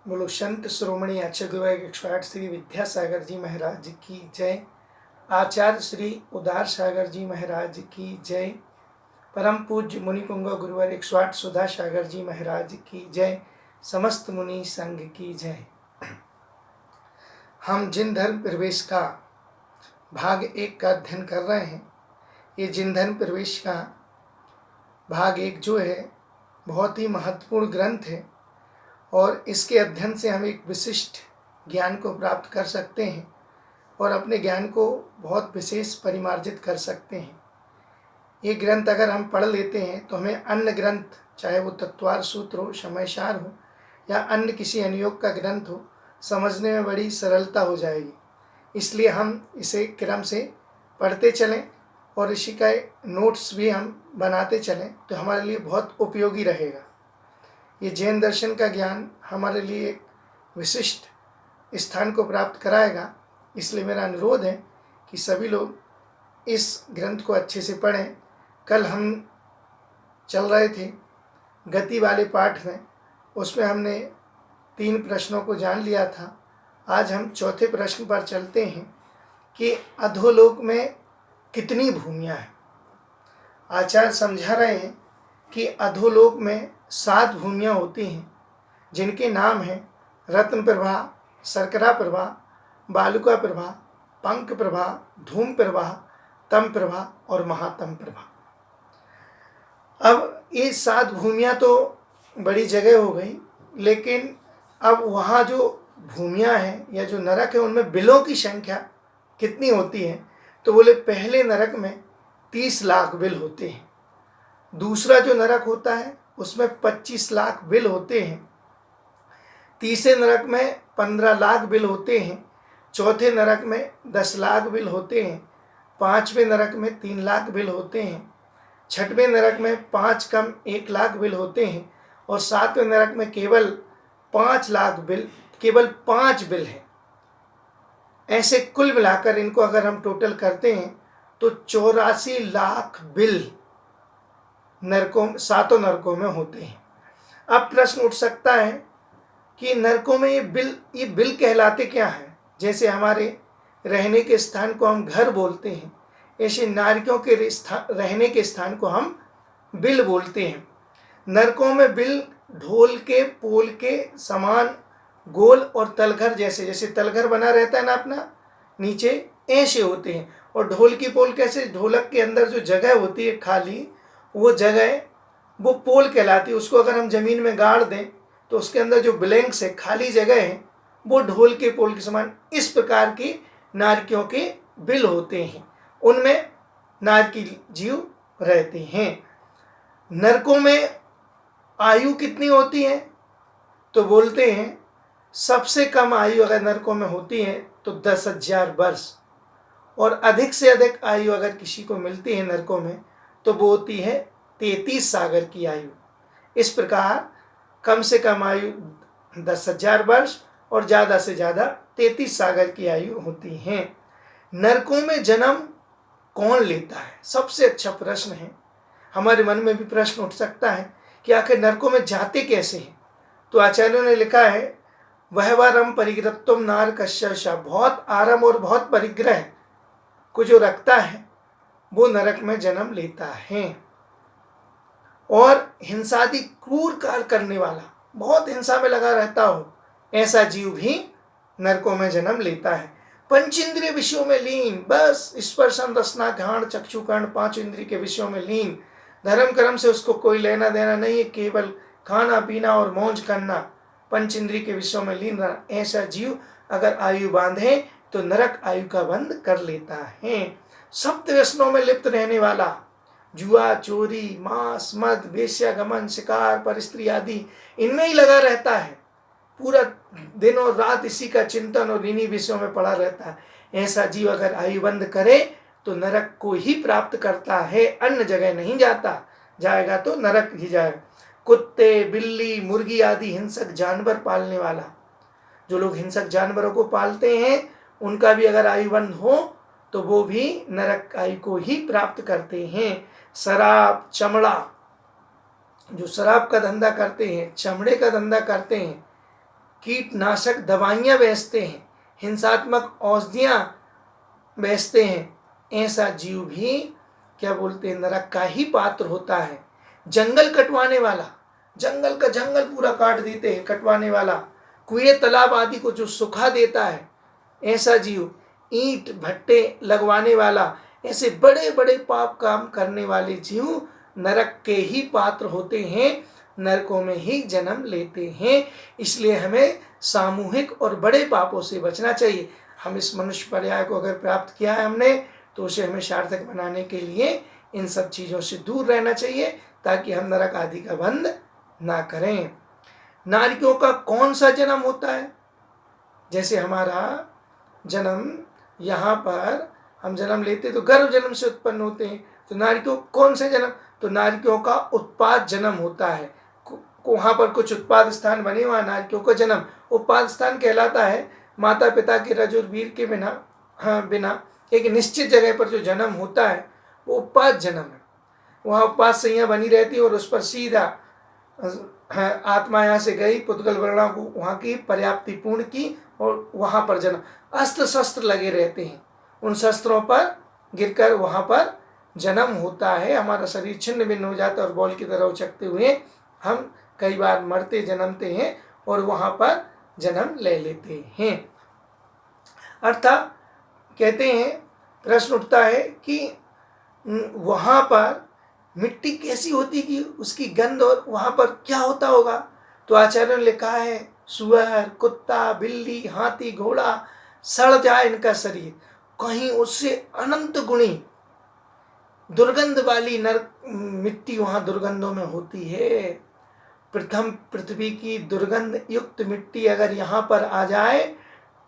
बोलो संत शिरोमणि आचार्य गुरुवर्ग 108 श्री विद्यासागर जी महाराज की जय। आचार्य श्री उदार सागर जी महाराज की जय। परम पूज्य मुनि पुंग गुरुवर 108 सुधा सागर जी महाराज की जय। समस्त मुनि संघ की जय। हम जिन धर्म प्रवेश का भाग 1 का अध्ययन कर रहे हैं, ये जिन धर्म प्रवेश का भाग 1 जो है बहुत ही महत्वपूर्ण ग्रंथ है और इसके अध्ययन से हम एक विशिष्ट ज्ञान को प्राप्त कर सकते हैं और अपने ज्ञान को बहुत विशेष परिमार्जित कर सकते हैं। ये ग्रंथ अगर हम पढ़ लेते हैं तो हमें अन्य ग्रंथ, चाहे वो तत्वार सूत्र हो, समयसार हो या अन्य किसी अनुयोग का ग्रंथ हो, समझने में बड़ी सरलता हो जाएगी। इसलिए हम इसे क्रम से पढ़ते चलें और इसी का नोट्स भी हम बनाते चलें तो हमारे लिए बहुत उपयोगी रहेगा। ये जैन दर्शन का ज्ञान हमारे लिए एक विशिष्ट स्थान को प्राप्त कराएगा। इसलिए मेरा अनुरोध है कि सभी लोग इस ग्रंथ को अच्छे से पढ़ें। कल हम चल रहे थे गति वाले पाठ में, उसमें हमने 3 प्रश्नों को जान लिया था। आज हम चौथे प्रश्न पर चलते हैं कि अधोलोक में कितनी भूमियाँ हैं। आचार्य समझा रहे हैं कि अधोलोक में 7 भूमियाँ होती हैं, जिनके नाम हैं रत्न प्रभा, शर्करा प्रभा, बालुका प्रभा, पंख प्रभा, धूम प्रभा, तम प्रभा और महातम प्रभा। अब ये 7 भूमियाँ तो बड़ी जगह हो गई, लेकिन अब वहाँ जो भूमियाँ हैं या जो नरक है उनमें बिलों की संख्या कितनी होती है? तो बोले पहले नरक में 30 लाख बिल होते हैं। दूसरा जो नरक होता है उसमें 25 लाख बिल होते हैं। तीसरे नरक में 15 लाख बिल होते हैं। चौथे नरक में 10 लाख बिल होते हैं। 5वें नरक में 3 लाख बिल होते हैं। 6वें नरक में 5 कम 1 लाख बिल होते हैं और 7वें नरक में केवल 5 लाख बिल, केवल 5 बिल हैं। ऐसे कुल मिलाकर इनको अगर हम टोटल करते हैं तो 84 लाख बिल नरकों, 7 नरकों में होते हैं। अब प्रश्न उठ सकता है कि नरकों में ये बिल कहलाते क्या हैं? जैसे हमारे रहने के स्थान को हम घर बोलते हैं, ऐसे नारियों के रहने के स्थान को हम बिल बोलते हैं। नरकों में बिल ढोल के पोल के समान गोल और तलघर जैसे तलघर बना रहता है ना अपना, नीचे ऐसे होते हैं। और ढोल की पोल कैसे? ढोलक के अंदर जो जगह होती है खाली, वो जगह वो पोल कहलाती है। उसको अगर हम ज़मीन में गाड़ दें तो उसके अंदर जो ब्लैंक्स है, खाली जगह है, वो ढोल के पोल के समान इस प्रकार की नारकियों के बिल होते हैं। उनमें नारकी जीव रहते हैं। नरकों में आयु कितनी होती है? तो बोलते हैं सबसे कम आयु अगर नरकों में होती है तो 10,000 वर्ष, और अधिक से अधिक आयु अगर किसी को मिलती है नरकों में तो वो होती है 33 सागर की आयु। इस प्रकार कम से कम आयु 10,000 वर्ष और ज़्यादा से ज़्यादा 33 सागर की आयु होती है। नरकों में जन्म कौन लेता है? सबसे अच्छा प्रश्न है। हमारे मन में भी प्रश्न उठ सकता है कि आखिर नरकों में जाते कैसे हैं? तो आचार्यों ने लिखा है वहवरम परिग्रहत्वम नार कश्यशा, बहुत आराम और बहुत परिग्रह को जो रखता है वो नरक में जन्म लेता है। और हिंसादि क्रूर कार्य करने वाला, बहुत हिंसा में लगा रहता हो, ऐसा जीव भी नरकों में जन्म लेता है। पंचेंद्रिय विषयों में लीन, बस स्पर्शन रसना घ्राण चक्षु कर्ण 5 इंद्रिय के विषयों में लीन, धर्म कर्म से उसको कोई लेना देना नहीं है, केवल खाना पीना और मौज करना, पंचेंद्रिय के विषयों में लीन रहना, ऐसा जीव अगर आयु बांधे तो नरक आयु का बंध कर लेता है। सप्त व्यसनों में लिप्त रहने वाला, जुआ, चोरी, मांस, मद, वेश्यागमन, शिकार, परस्त्री आदि, इनमें ही लगा रहता है, पूरा दिन और रात इसी का चिंतन और इन्हीं विषयों में पड़ा रहता है, ऐसा जीव अगर आयु बंद करे तो नरक को ही प्राप्त करता है, अन्य जगह नहीं जाता। जाएगा तो नरक ही जाएगा। कुत्ते, बिल्ली, मुर्गी आदि हिंसक जानवर पालने वाला, जो लोग हिंसक जानवरों को पालते हैं उनका भी अगर आयु बंद हो तो वो भी नरक आयु को ही प्राप्त करते हैं। शराब, चमड़ा, जो शराब का धंधा करते हैं, चमड़े का धंधा करते हैं, कीटनाशक दवाइयाँ बेचते हैं, हिंसात्मक औषधियाँ बेचते हैं, ऐसा जीव भी क्या बोलते हैं, नरक का ही पात्र होता है। जंगल कटवाने वाला, जंगल का जंगल पूरा काट देते हैं कटवाने वाला, कुएं तालाब आदि को जो सुखा देता है ऐसा जीव, ईंट भट्टे लगवाने वाला, ऐसे बड़े बड़े पाप काम करने वाले जीव नरक के ही पात्र होते हैं, नरकों में ही जन्म लेते हैं। इसलिए हमें सामूहिक और बड़े पापों से बचना चाहिए। हम इस मनुष्य पर्याय को अगर प्राप्त किया है हमने, तो उसे हमें सार्थक बनाने के लिए इन सब चीज़ों से दूर रहना चाहिए, ताकि हम नरक आदि का बंध ना करें। नारियों का कौन सा जन्म होता है? जैसे हमारा जन्म यहाँ पर हम जन्म लेते तो गर्भ जन्म से उत्पन्न होते हैं, तो नारियों कौन से जन्म? तो नारियों का उत्पाद जन्म होता है। वहाँ पर कुछ उत्पाद स्थान बने, वहाँ नारियों का जन्म उत्पाद स्थान कहलाता है। माता पिता के रज और वीर के बिना एक निश्चित जगह पर जो जन्म होता है वो उत्पाद जन्म है। वहाँ उत्पाद संज्ञा बनी रहती है और उस पर सीधा आत्मा यहाँ से गई, पुद्गल वर्णा को वहाँ की पर्याप्ति पूर्ण की और वहाँ पर जन्म। अस्त्र शस्त्र लगे रहते हैं, उन शस्त्रों पर गिरकर वहाँ पर जन्म होता है। हमारा शरीर छिन्न भिन्न हो जाता है और बॉल की तरह उछकते हुए हम कई बार मरते जन्मते हैं और वहाँ पर जन्म ले लेते हैं। अर्थात कहते हैं, प्रश्न उठता है कि वहाँ पर मिट्टी कैसी होती कि उसकी गंध, और वहाँ पर क्या होता होगा? तो आचार्यों ने लिखा है, सुअर, कुत्ता, बिल्ली, हाथी, घोड़ा सड़ जाए इनका शरीर, कहीं उससे अनंत गुणी दुर्गंध वाली मिट्टी वहाँ दुर्गंधों में होती है। प्रथम पृथ्वी की दुर्गंध युक्त मिट्टी अगर यहाँ पर आ जाए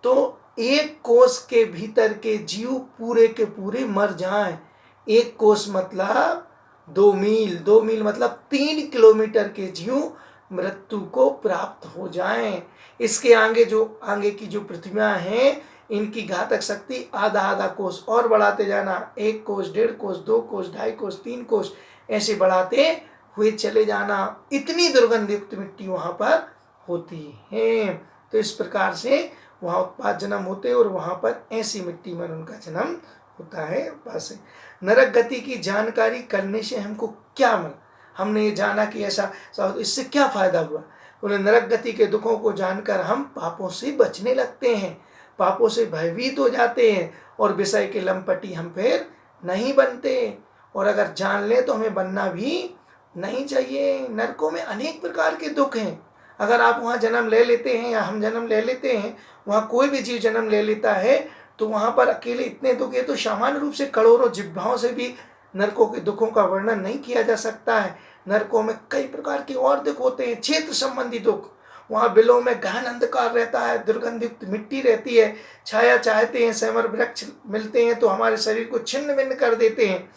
तो एक कोस के भीतर के जीव पूरे के पूरे मर जाएं। एक कोस मतलब 2 मील, 2 मील मतलब 3 किलोमीटर के जीव मृत्यु को प्राप्त हो जाएं। इसके आगे की जो पृथ्वियां हैं, इनकी घातक शक्ति आधा आधा कोस और बढ़ाते जाना, 1 कोस, 1.5 कोस, 2 कोस, 2.5 कोस, 3 कोस, ऐसे बढ़ाते हुए चले जाना। इतनी दुर्गंध युक्त मिट्टी वहाँ पर होती है। तो इस प्रकार से वहाँ उत्पाद जन्म होते हैं और वहाँ पर ऐसी मिट्टी में उनका जन्म होता है। बस नरक गति की जानकारी करने से हमको क्या मिला? हमने ये जाना कि ऐसा, इससे क्या फायदा हुआ? उन्हें नरक गति के दुखों को जानकर हम पापों से बचने लगते हैं, पापों से भयभीत हो जाते हैं और विषय के लंपटी हम फिर नहीं बनते। और अगर जान लें तो हमें बनना भी नहीं चाहिए। नरकों में अनेक प्रकार के दुख हैं। अगर आप वहाँ जन्म ले लेते हैं या हम जन्म ले लेते हैं, वहाँ कोई भी जीव जन्म ले लेता है, तो वहाँ पर अकेले इतने दुख है तो सामान्य रूप से करोड़ों जिह्वाओं से भी नरकों के दुखों का वर्णन नहीं किया जा सकता है। नरकों में कई प्रकार के और दुख होते हैं, क्षेत्र संबंधी दुख। वहाँ बिलों में गहन अंधकार रहता है, दुर्गंधयुक्त मिट्टी रहती है, छाया चाहते हैं, सेमर वृक्ष मिलते हैं तो हमारे शरीर को छिन्न भिन्न कर देते हैं,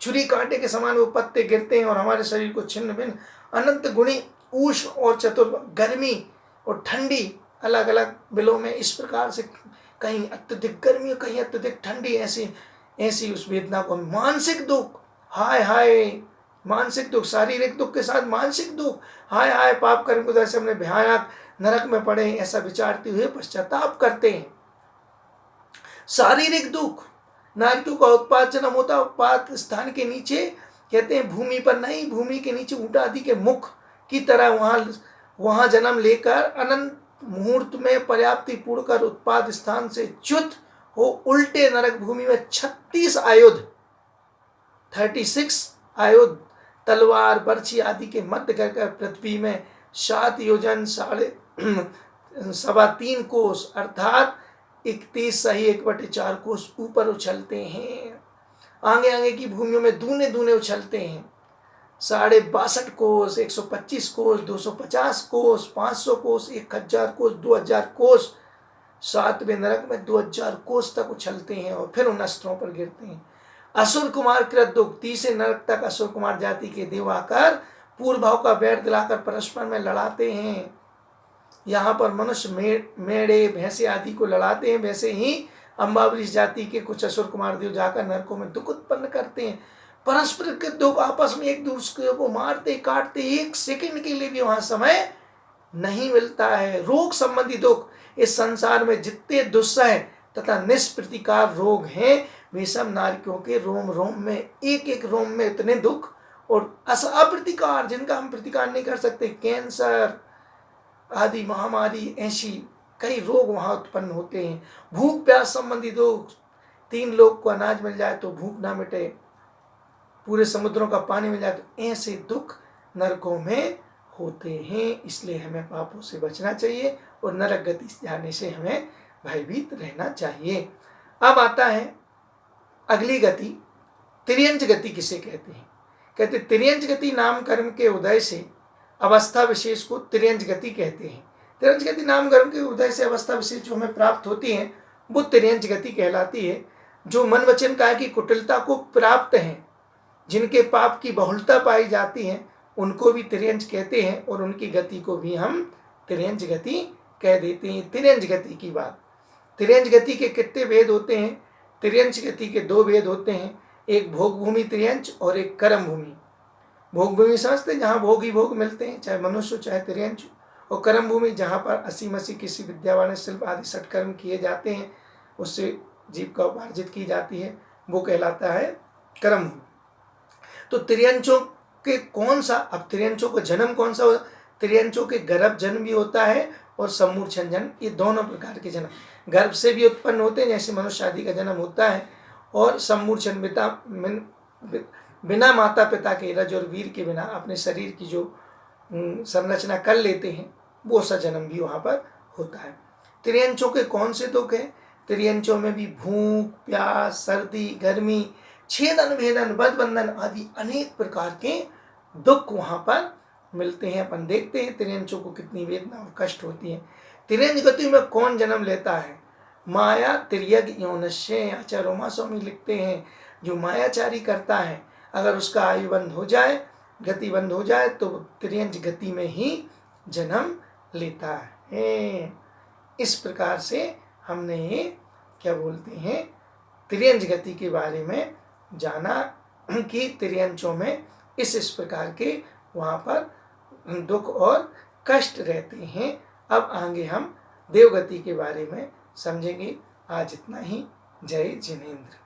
छुरी कांटे के समान वो पत्ते गिरते हैं और हमारे शरीर को छिन्न भिन्न। अनंत गुणी उष्ण और चतुर, गर्मी और ठंडी अलग अलग बिलों में इस प्रकार से, कहीं अत्यधिक गर्मी और कहीं अत्यधिक ठंडी, ऐसी उस वेदना को। मानसिक दुख, हाय हाय मानसिक दुख, शारीरिक दुख के साथ मानसिक दुख, हाय हाय पाप कर्म को जैसे हमने भयानक नरक में पड़े, ऐसा विचारते हुए पश्चाताप करते हैं। शारीरिक दुख, नारियों का उत्पाद जन्म होता है उत्पाद स्थान के नीचे, कहते हैं भूमि पर नहीं, भूमि के नीचे ऊँट आदि के मुख की तरह वहाँ जन्म लेकर अनंत मुहूर्त में पर्याप्ति पूर्ण कर उत्पाद स्थान से च्युत हो उल्टे नरक भूमि में 36 आयुध तलवार बर्छी आदि के मध्य कर पृथ्वी में 7 योजन 3.25 कोस अर्थात 31 सही 1/4 कोस ऊपर उछलते हैं। आगे की भूमियों में दूने दूने उछलते हैं। 62.5 कोस, 125 कोस, 250 कोस, 500 कोस, 1000 कोस, 2000 कोस, 7वें नरक में 2000 कोस तक उछलते हैं और फिर उन अस्त्रों पर गिरते हैं। असुर कुमार कृत दुख, 30 नरक तक असुर कुमार जाति के देव आकर पूर्व भाव का बैर दिलाकर परस्पर में लड़ाते हैं। यहाँ पर मनुष्य मेढ़े भैंसे आदि को लड़ाते हैं, वैसे ही अम्बावरीश जाति के कुछ असुर कुमार देव जाकर नरकों में दुख उत्पन्न करते हैं। परस्पर के दुख, आपस में एक दूसरे को मारते काटते, 1 सेकंड के लिए भी वहाँ समय नहीं मिलता है। रोग संबंधी दुख, इस संसार में जितने दुस्सह तथा निष्प्रतिकार रोग हैं वे सब नारकियों के रोम रोम में, एक एक रोम में इतने दुख और अप्रतिकार, जिनका हम प्रतिकार नहीं कर सकते, कैंसर आदि महामारी, ऐसी कई रोग वहाँ उत्पन्न होते हैं। भूख प्यास संबंधी दुख, 3 लोग को अनाज मिल जाए तो भूख ना मिटे, पूरे समुद्रों का पानी मिल जाए, तो ऐसे दुख नरकों में होते हैं। इसलिए हमें पापों से बचना चाहिए और नरक गति जाने से हमें भयभीत रहना चाहिए। अब आता है अगली गति, तिर्यंच गति किसे कहते हैं? कहते तिर्यंच गति नाम कर्म के उदय से अवस्था विशेष को तिर्यंच गति कहते हैं। तिर्यंच गति नाम कर्म के उदय से अवस्था विशेष जो हमें प्राप्त होती है वो तिर्यंच गति कहलाती है। जो मन वचन काया की कुटिलता को प्राप्त हैं, जिनके पाप की बहुलता पाई जाती है, उनको भी तिर्यंच कहते हैं और उनकी गति को भी हम तिर्यंच गति कह देते हैं। तिर्यंच गति की बात, तिर्यंच गति के कितने भेद होते हैं? तिर्यंच गति के 2 भेद होते हैं, एक भोग भूमि तिर्यंच और एक कर्म भूमि। भोग भूमि समझते हैं जहाँ भोग ही भोग मिलते हैं, चाहे मनुष्य चाहे तिर्यंच, और कर्म भूमि जहाँ पर असी मसी किसी विद्यावान शिल्प आदि सत्कर्म किए जाते हैं, उससे जीविका उपार्जित की जाती है, वो कहलाता है कर्म भूमि। तो तिर्यंचों के कौन सा, अब तिर्यंचों को जन्म कौन सा होता? तिर्यंचों के गर्भ जन्म भी होता है और सम्मूर्छन जन्म, ये दोनों प्रकार के जन्म गर्भ से भी उत्पन्न होते हैं, जैसे मनुष्य आदि का जन्म होता है, और सम्मूर्छन बिना माता पिता के रज और वीर के बिना अपने शरीर की जो संरचना कर लेते हैं, वो सा जन्म भी वहाँ पर होता है। तिर्यंचों के कौन से दुख हैं? तिर्यंचों में भी भूख प्यास, सर्दी गर्मी, छेदन भेदन, बंधन आदि अनेक प्रकार के दुख वहाँ पर मिलते हैं। अपन देखते हैं तिर्यंचों को कितनी वेदना और कष्ट होती है। तिर्यंच गति में कौन जन्म लेता है? माया तिर्यग यौनश्य। आचार्य रोमा स्वामी लिखते हैं, जो मायाचारी करता है अगर उसका आयु बंद हो जाए, गति बंद हो जाए, तो तिर्यंच गति में ही जन्म लेता है। इस प्रकार से हमने ये क्या बोलते हैं, तिर्यंच गति के बारे में जाना कि तिर्यंचों में इस प्रकार के वहाँ पर दुख और कष्ट रहते हैं। अब आगे हम देवगति के बारे में समझेंगे। आज इतना ही। जय जिनेंद्र।